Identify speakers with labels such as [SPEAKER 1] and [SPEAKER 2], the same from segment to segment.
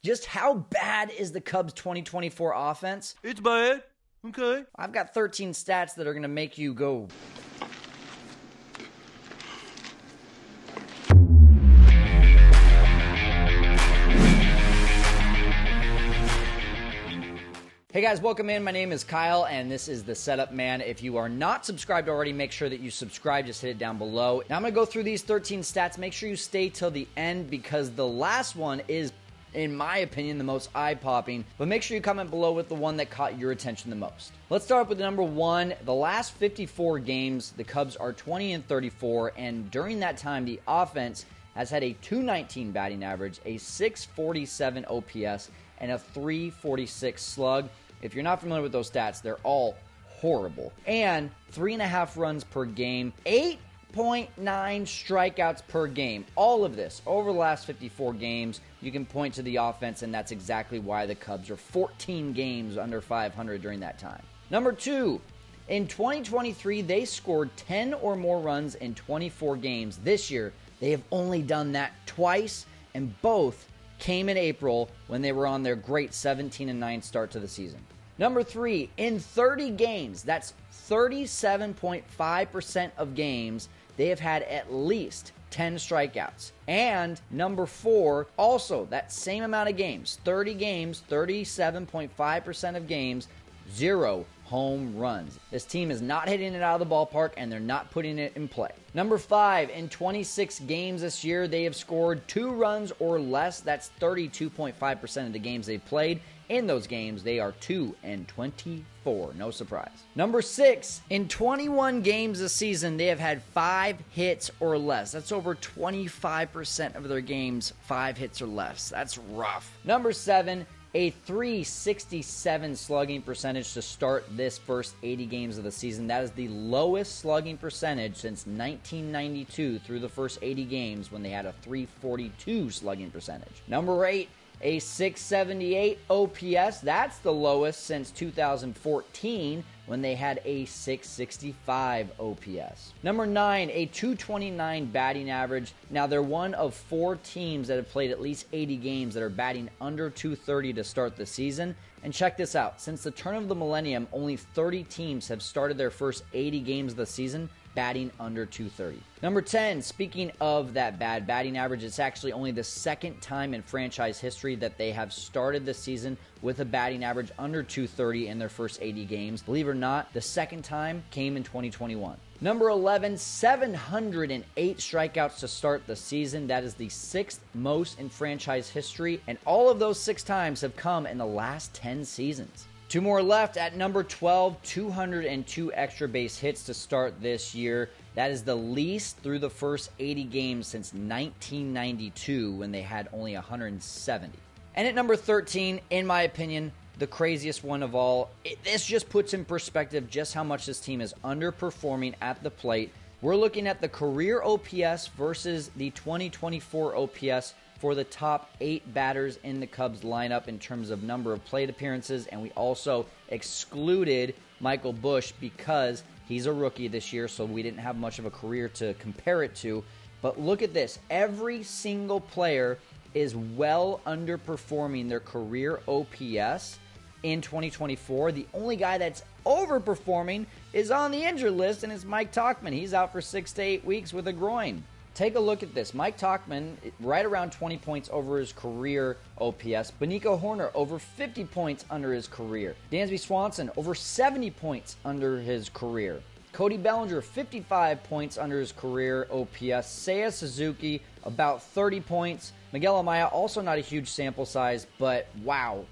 [SPEAKER 1] Just how bad is the Cubs' 2024 offense?
[SPEAKER 2] It's bad. Okay.
[SPEAKER 1] I've got 13 stats that are going to make you go... Hey guys, welcome in. My name is Kyle, and this is The Setup Man. If you are not subscribed already, make sure that you subscribe. Just hit it down below. Now I'm going to go through these 13 stats. Make sure you stay till the end because the last one is, in my opinion, the most eye-popping. But make sure you comment below with the one that caught your attention the most. Let's start with number one. The last 54 games, the Cubs are 20-34, and during that time, the offense has had a .219 batting average, a .647 OPS, and a .346 slug. If you're not familiar with those stats, they're all horrible. And 3.5 runs per game, 8.9 strikeouts per game. All of this over the last 54 games, you can point to the offense, and that's exactly why the Cubs are 14 games under 500 during that time. Number two, in 2023, they scored 10 or more runs in 24 games. This year, they have only done that twice, and both came in April when they were on their great 17-9 start to the season. Number three, in 30 games, that's 37.5% of games, they have had at least 10 strikeouts. And number four, also that same amount of games, 30 games, 37.5% of games, 0 home runs. This team is not hitting it out of the ballpark, and they're not putting it in play. Number five, in 26 games this year, they have scored 2 runs or less. That's 32.5% of the games they've played. In those games, they are 2-24. No surprise. Number six, in 21 games this season, they have had 5 hits or less. That's over 25% of their games, 5 hits or less. That's rough. Number seven, a .367 slugging percentage to start this first 80 games of the season. That is the lowest slugging percentage since 1992 through the first 80 games when they had a .342 slugging percentage. Number 8, a .678 OPS. That's the lowest since 2014 when they had a .665 OPS. Number 9, a .229 batting average. Now, they're one of 4 teams that have played at least 80 games that are batting under .230 to start the season. And check this out. Since the turn of the millennium, only 30 teams have started their first 80 games of the season batting under .230. Number 10, speaking of that bad batting average, it's actually only the second time in franchise history that they have started the season with a batting average under .230 in their first 80 games. Believe it or not, the second time came in 2021. Number 11, 708 strikeouts to start the season. That is the 6th most in franchise history, and all of those 6 times have come in the last 10 seasons. 2 more left. At number 12, 202 extra base hits to start this year. That is the least through the first 80 games since 1992 when they had only 170. And at number 13, in my opinion, the craziest one of all, this just puts in perspective just how much this team is underperforming at the plate. We're looking at the career OPS versus the 2024 OPS for the top 8 batters in the Cubs lineup in terms of number of plate appearances, and we also excluded Michael Busch because he's a rookie this year, so we didn't have much of a career to compare it to. But look at this. Every single player is well underperforming their career OPS in 2024. The only guy that's overperforming is on the injured list, and it's Mike Tauchman. He's out for 6 to 8 weeks with a groin. Take a look at this. Mike Tauchman, right around 20 points over his career OPS. Benico Horner, over 50 points under his career. Dansby Swanson, over 70 points under his career. Cody Bellinger, 55 points under his career OPS. Seiya Suzuki, about 30 points. Miguel Amaya, also not a huge sample size, but wow,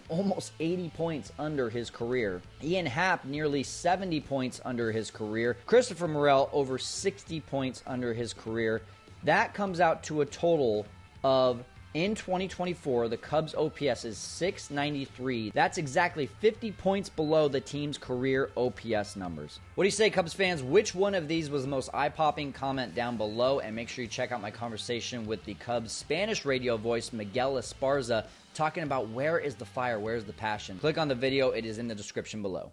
[SPEAKER 1] almost 80 points under his career. Ian Happ, nearly 70 points under his career. Christopher Morel, over 60 points under his career. That comes out to a total of, in 2024, the Cubs' OPS is .693. That's exactly 50 points below the team's career OPS numbers. What do you say, Cubs fans? Which one of these was the most eye-popping? Comment down below, and make sure you check out my conversation with the Cubs' Spanish radio voice, Miguel Esparza, talking about where is the fire, where's the passion. Click on the video. It is in the description below.